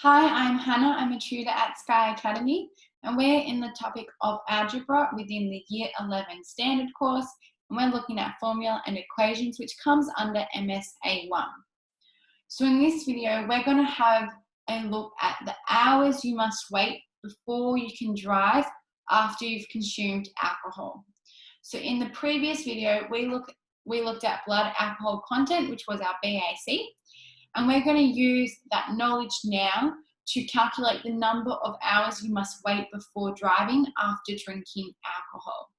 Hi, I'm Hannah. I'm a tutor at Sky Academy, and we're in the topic of algebra within the Year 11 standard course, and we're looking at formula and equations, which comes under MSA1. So in this video, we're going to have a look at the hours you must wait before you can drive after you've consumed alcohol. So in the previous video, we looked at blood alcohol content, which was our BAC. And we're going to use that knowledge now to calculate the number of hours you must wait before driving after drinking alcohol.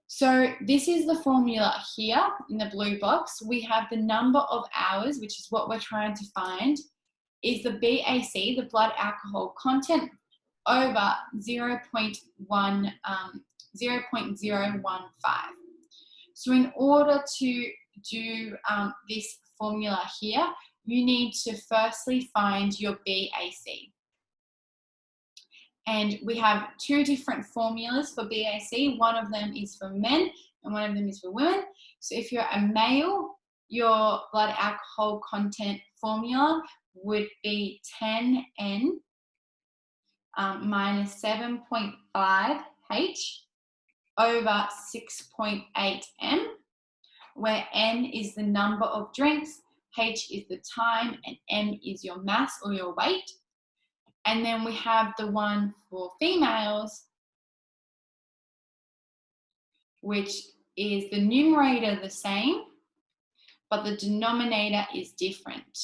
So this is the formula here in the blue box. We have the number of hours, which is what we're trying to find, is the BAC, the blood alcohol content, over 0.015. So in order to do this formula here, you need to firstly find your BAC. And we have two different formulas for BAC. One of them is for men and one of them is for women. So if you're a male, your blood alcohol content formula would be 10N minus 7.5H over 6.8M, where N is the number of drinks, H is the time, and M is your mass or your weight. And then we have the one for females, which is the numerator the same, but the denominator is different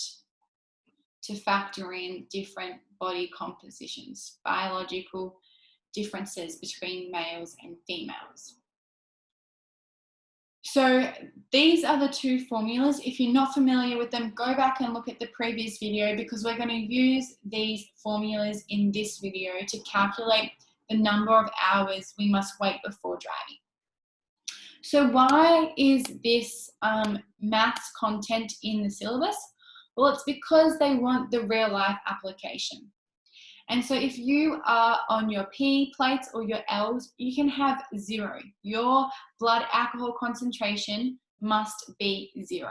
to factor in different body compositions, biological differences between males and females. So these are the two formulas. If you're not familiar with them, go back and look at the previous video because we're going to use these formulas in this video to calculate the number of hours we must wait before driving. So why is this maths content in the syllabus? Well, it's because they want the real life application. And so if you are on your P plates or your L's, you can have 0. Your blood alcohol concentration must be 0.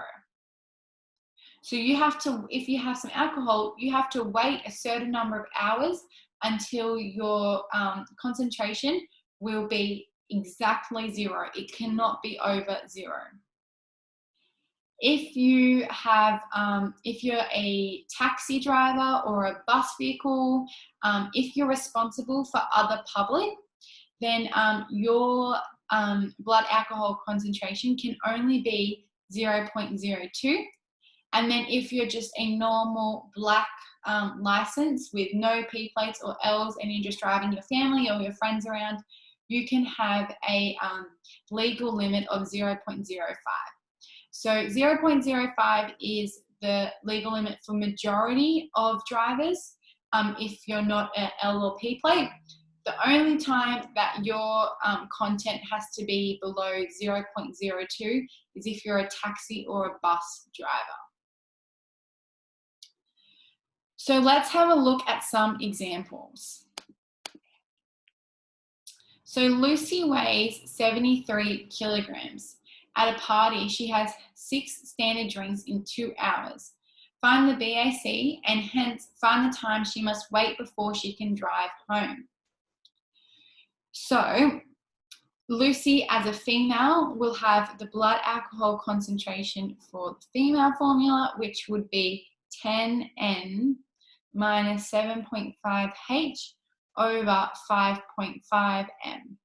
So you have to, if you have some alcohol, you have to wait a certain number of hours until your concentration will be exactly 0. It cannot be over 0. If you have, if you're a taxi driver or a bus vehicle, if you're responsible for other public, then your blood alcohol concentration can only be 0.02. And then if you're just a normal black license with no P plates or L's and you're just driving your family or your friends around, you can have a legal limit of 0.05. So 0.05 is the legal limit for majority of drivers if you're not an L or P plate. The only time that your content has to be below 0.02 is if you're a taxi or a bus driver. So let's have a look at some examples. So Lucy weighs 73 kilograms. At a party, she has 6 standard drinks in 2 hours. Find the BAC and hence find the time she must wait before she can drive home. So Lucy, as a female, will have the blood alcohol concentration for the female formula, which would be 10N minus 7.5H over 5.5M.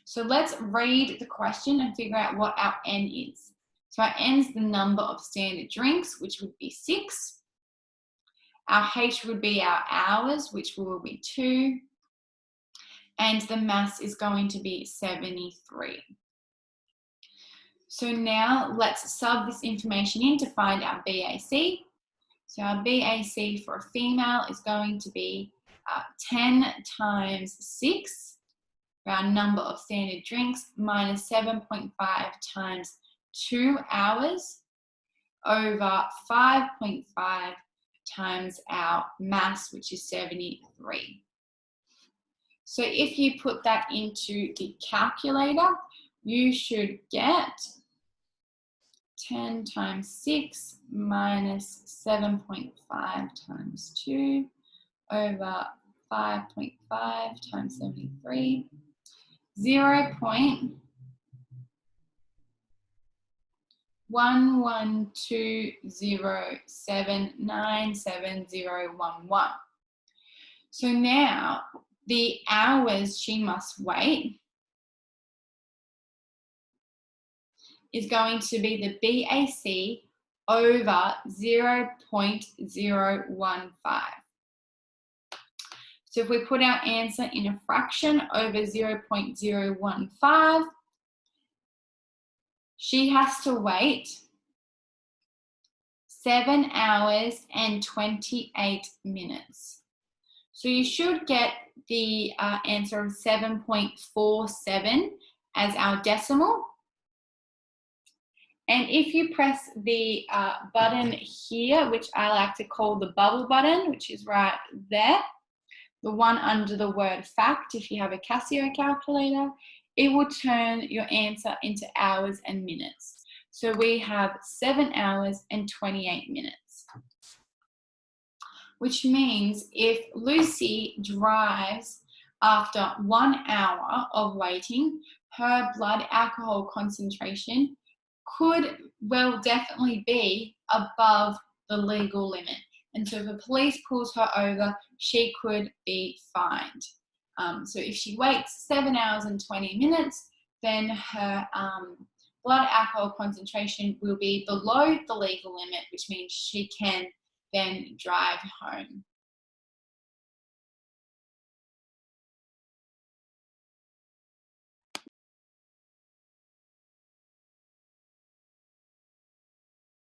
So let's read the question and figure out what our N is. So our N is the number of standard drinks, which would be 6. Our H would be our hours, which will be 2. And the mass is going to be 73. So now let's sub this information in to find our BAC. So our BAC for a female is going to be 10 times 6. Our number of standard drinks minus 7.5 times 2 hours over 5.5 times our mass, which is 73. So if you put that into the calculator, you should get 10 times 6 minus 7.5 times 2 over 5.5 times 73. 0.1120797011. So now the hours she must wait is going to be the BAC over 0.015. So if we put our answer in a fraction over 0.015, she has to wait 7 hours and 28 minutes. So you should get the answer of 7.47 as our decimal. And if you press the button here, which I like to call the bubble button, which is right there, the one under the word fact, if you have a Casio calculator, it will turn your answer into hours and minutes. So we have 7 hours and 28 minutes. Which means if Lucy drives after 1 hour of waiting, her blood alcohol concentration could well definitely be above the legal limit. And so if the police pulls her over, she could be fined. So if she waits 7 hours and 20 minutes, then her blood alcohol concentration will be below the legal limit, which means she can then drive home.